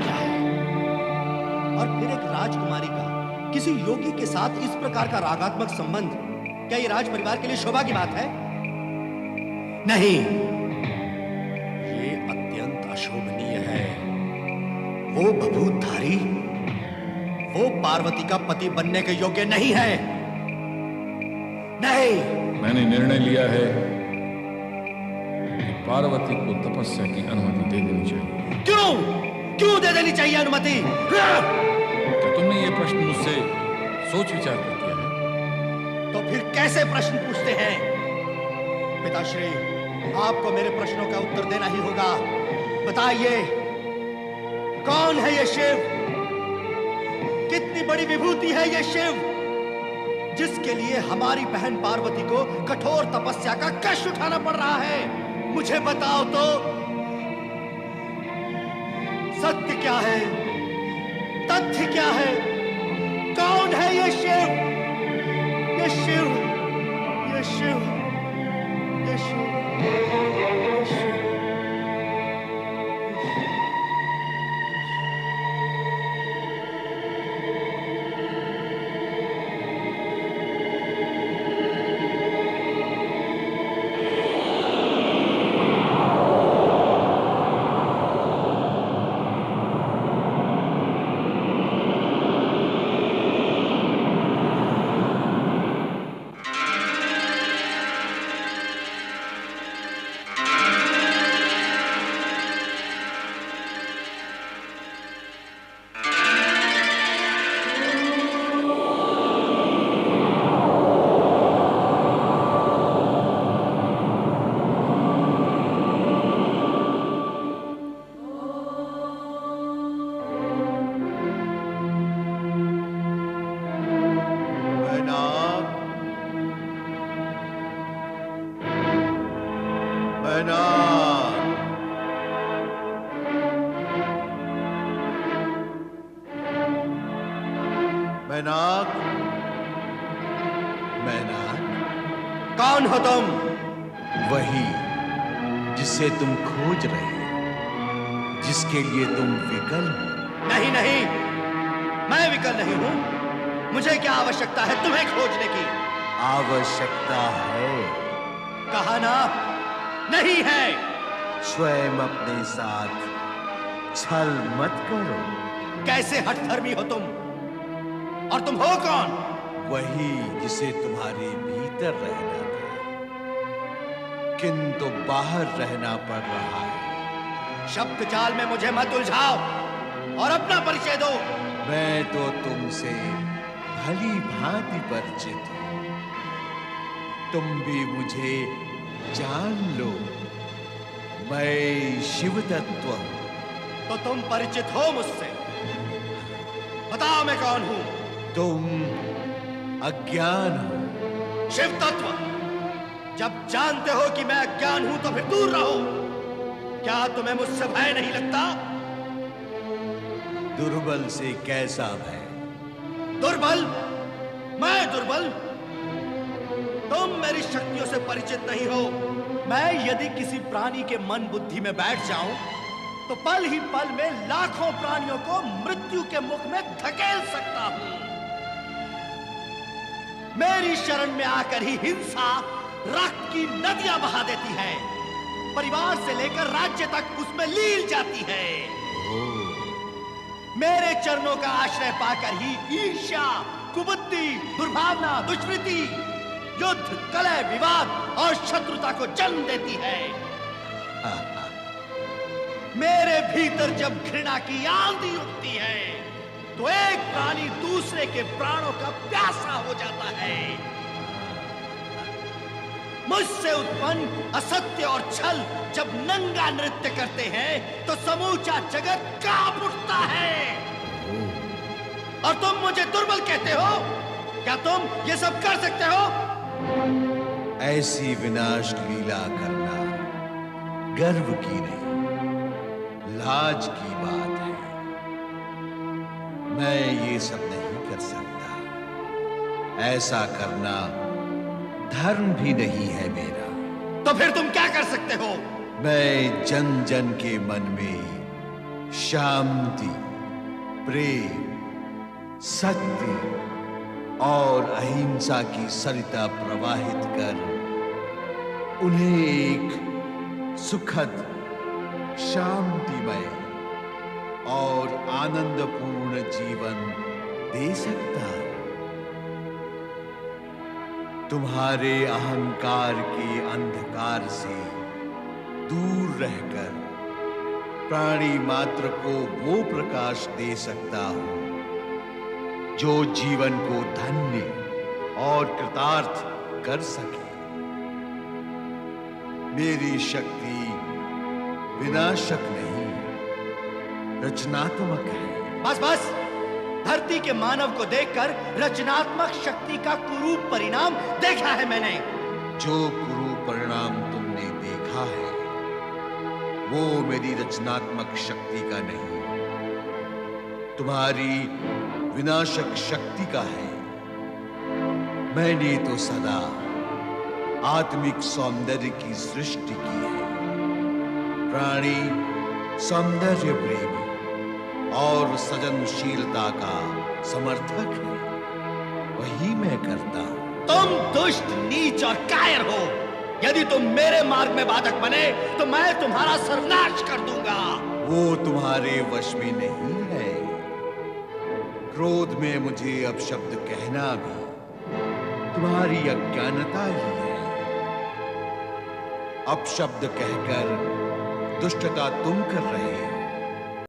क्या है? और फिर एक राजकुमारी का किसी योगी के साथ इस प्रकार का रागात्मक संबंध, क्या ये राज परिवार के लिए शोभा की बात है? नहीं, ये अत्यंत अशोभनीय है। वो भभूतधारी, वो पार्वती का पति बनने के योग्य नहीं है। नहीं, मैंने निर्णय लिया है कि पार्वती को तपस्या की अनुमति दे देनी चाहिए। क्यों दे देनी चाहिए अनुमति? तो तुमने ये प्रश्न मुझसे सोच विचार कर किया है? तो फिर कैसे प्रश्न पूछते हैं? पिताश्री, आपको मेरे प्रश्नों का उत्तर देना ही होगा। बताइए, कौन है ये शिव? कितनी बड़ी विभूति है ये शिव, जिसके लिए हमारी बहन पार्वती को कठोर तपस्या का कष्ट उठाना पड़ रहा है? मुझे बताओ तो, सत्य क्या है, तथ्य क्या है? कौन है ये शिव? ये शिव, ये शिव, ये शिव, ये शिव। मैनाक, मैनाक, कौन हो तुम? वही जिसे तुम खोज रहे हो, जिसके लिए तुम विकल हो। नहीं नहीं, मैं विकल नहीं हूं। मुझे क्या आवश्यकता है तुम्हें खोजने की? आवश्यकता है। कहा ना, नहीं है। स्वयं अपने साथ छल मत करो। कैसे हठधर्मी हो तुम? और तुम हो कौन? वही जिसे तुम्हारे भीतर रहना था, किंतु बाहर रहना पड़ रहा है। शब्द जाल में मुझे मत उलझाओ और अपना परिचय दो। मैं तो तुमसे भली भांति परिचित हूं, तुम भी मुझे जान लो। मैं शिव तत्व हूं। तो तुम परिचित हो मुझसे? बताओ मैं कौन हूं? तुम अज्ञान हो। शिव तत्व, जब जानते हो कि मैं अज्ञान हूं तो फिर दूर रहो। क्या तुम्हें मुझसे भय नहीं लगता? दुर्बल से कैसा भय? दुर्बल? मैं दुर्बल? तुम मेरी शक्तियों से परिचित नहीं हो। मैं यदि किसी प्राणी के मन बुद्धि में बैठ जाऊं तो पल ही पल में लाखों प्राणियों को मृत्यु के मुख में धकेल सकता हूं। मेरी शरण में आकर ही हिंसा रक्त की नदियां बहा देती है, परिवार से लेकर राज्य तक उसमें लील जाती है। मेरे चरणों का आश्रय पाकर ही ईर्ष्या, कुबुद्धि, दुर्भावना, दुष्वृत्ति, युद्ध, कलह, विवाद और शत्रुता को जन्म देती है। मेरे भीतर जब घृणा की आंधी उठती है तो एक प्राणी दूसरे के प्राणों का प्यासा हो जाता है। मुझसे उत्पन्न असत्य और छल जब नंगा नृत्य करते हैं तो समूचा जगत कांप उठता है। और तुम मुझे दुर्बल कहते हो? क्या तुम ये सब कर सकते हो? ऐसी विनाश लीला करना गर्व की नहीं, लाज की बात है। मैं ये सब नहीं कर सकता। ऐसा करना धर्म भी नहीं है मेरा। तो फिर तुम क्या कर सकते हो? मैं जन जन के मन में शांति, प्रेम, सत्य और अहिंसा की सरिता प्रवाहित कर उन्हें एक सुखद, शांतिमय और आनंदपूर्ण जीवन दे सकता हूं। तुम्हारे अहंकार के अंधकार से दूर रहकर प्राणी मात्र को वो प्रकाश दे सकता हूं जो जीवन को धन्य और कृतार्थ कर सके। मेरी शक्ति विनाशक नहीं, रचनात्मक है। बस बस, धरती के मानव को देखकर रचनात्मक शक्ति का कुरूप परिणाम देखा है मैंने। जो कुरूप परिणाम तुमने देखा है वो मेरी रचनात्मक शक्ति का नहीं, तुम्हारी विनाशक शक्ति का है। मैंने तो सदा आत्मिक सौंदर्य की सृष्टि की है। प्राणी सौंदर्य प्रेमी और सृजनशीलता का समर्थक है, वही मैं करता हूं। तुम दुष्ट, नीच और कायर हो। यदि तुम मेरे मार्ग में बाधक बने तो मैं तुम्हारा सर्वनाश कर दूंगा। वो तुम्हारे वश में नहीं है। क्रोध में मुझे अपशब्द कहना भी तुम्हारी अज्ञानता ही है। अपशब्द कहकर दुष्टता तुम कर रहे हो,